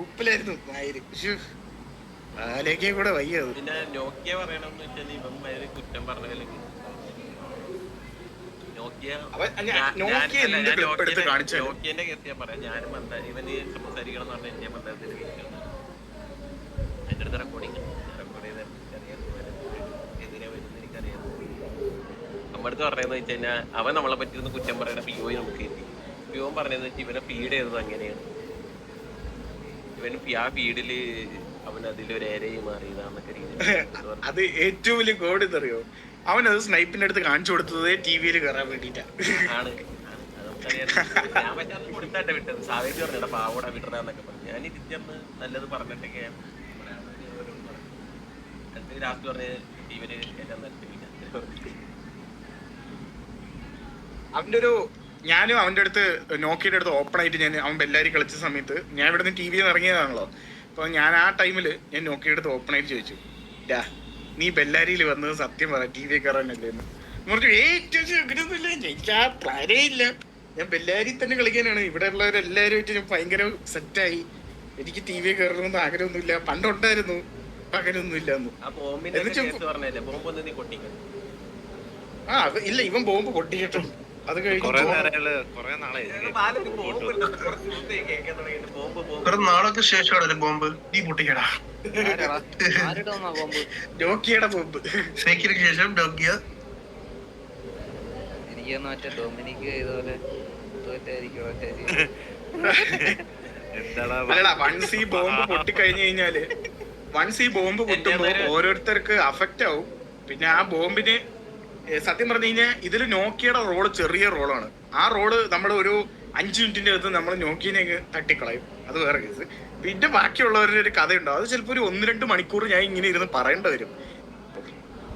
ഉപ്പിലായിരുന്നു ആലേക്കേ കൂടെ വയ്യത്. പിന്നെ നോക്കിയ പറയണമെന്ന് വെച്ചാൽ ഇവൻ കുറ്റം പറഞ്ഞ നോക്കിയന്റെ കേസ് ഞാൻ പറയാം. ഞാനും ഇവന് സംസാരിക്കണം എന്ന് പറഞ്ഞാൽ എന്റെ മന്ദാരത്തിൽ എന്റെ അടുത്ത് റെക്കോർഡിങ് ചെയ്ത് എതിരെ വരുന്ന എനിക്കറിയാം. നമ്മുടെ അടുത്ത് പറഞ്ഞതെന്ന് വെച്ച് കഴിഞ്ഞാൽ അവൻ നമ്മളെ പറ്റിയൊന്ന് കുറ്റം പറയണ പിയോയി നമുക്ക് കിട്ടി. പിയോൻ പറഞ്ഞതെന്ന് വെച്ചാൽ ഇവനെ ഫീഡ് ചെയ്തത് അങ്ങനെയാണ്. ഇവൻ ആ ഫീഡില് അവൻ അതിലൊരു ഏരയും മാറിയതാന്നൊക്കെ രീതിയിൽ. അത് ഏറ്റവും വലിയ കോഡ് എന്നറിയോ, അവൻ അത് സ്നൈപ്പിന്റെ അടുത്ത് കാണിച്ചു കൊടുത്തത് ടിവിയിൽ കയറാൻ വേണ്ടിട്ടാണ്. ഞാൻ പക്ഷെ അത് കൊടുത്താട്ടെ വിട്ടത്. സാവേജ് പറഞ്ഞ പാവോടാ വിടറാന്നൊക്കെ പറഞ്ഞു. ഞാൻ ഇതിന്ന് നല്ലത് പറഞ്ഞിട്ടൊക്കെയാണ്. ലാസ്റ്റ് പറഞ്ഞ് ടിവിയില് കേട്ടാൻ താല്പര്യമില്ല. ഞാനും അവന്റെ അടുത്ത് നോക്കിയുടെ അടുത്ത് ഓപ്പൺ ആയിട്ട് അവൻ ബെല്ലാരി കളിച്ച സമയത്ത് ഞാൻ ഇവിടെ നിന്ന് ടി വിയിൽ നിന്ന് ഇറങ്ങിയതാണല്ലോ. അപ്പൊ ഞാൻ ആ ടൈമില് ഞാൻ നോക്കിയുടെ അടുത്ത് ഓപ്പൺ ആയിട്ട് ചോദിച്ചു, നീ ബെല്ലാരിയിൽ വന്നത് സത്യം പറ, ടി വി കയറാനല്ലേ എന്ന്. അങ്ങനെയൊന്നുമില്ല, എനിക്ക് ആ പ്ലാനേ ഇല്ല. ഞാൻ ബെല്ലാരി തന്നെ കളിക്കാനാണ്. ഇവിടെ ഉള്ളവരെല്ലാവരുമായിട്ട് ഞാൻ ഭയങ്കര സെറ്റായി. എനിക്ക് ടി വി കയറണമെന്ന് ആഗ്രഹമൊന്നുമില്ല. പണ്ടുണ്ടായിരുന്നു, അങ്ങനെയൊന്നുമില്ല. ഇല്ല, ഇവൻ ബോംബ് പൊട്ടിയിട്ടും അത് കഴിഞ്ഞു നാളൊക്കെ ശേഷമാണ് ബോംബ് നീ പൊട്ടിക്കടാ. ഡോക്കിയുടെ ബോംബ് സൈക്കിളിന് ശേഷം ഡോക്കിയ. എനിക്ക് ഡൊമിനിക്ക് ഇതുപോലെ അല്ലടാ, വൺസ് ഈ ബോംബ് പൊട്ടിക്കഴിഞ്ഞു കഴിഞ്ഞാല് വൺസ് ഈ ബോംബ് പൊട്ടുമ്പോ ഓരോരുത്തർക്ക് അഫക്റ്റ് ആവും. പിന്നെ ആ ബോംബിന് സത്യം പറഞ്ഞു കഴിഞ്ഞാൽ ഇതിൽ നോക്കിയുടെ റോള് ചെറിയ റോളാണ്. ആ റോള് നമ്മൾ ഒരു 5 മിനിറ്റിന്റെ അകത്ത് നമ്മൾ നോക്കിയനെ തട്ടിക്കളയും. അത് വേറെ കേസ്. പിന്നെ ബാക്കിയുള്ളവരുടെ ഒരു കഥയുണ്ടാവും. അത് ചിലപ്പോൾ ഒരു 1-2 മണിക്കൂർ ഞാൻ ഇങ്ങനെ ഇരുന്ന് പറയേണ്ടി വരും.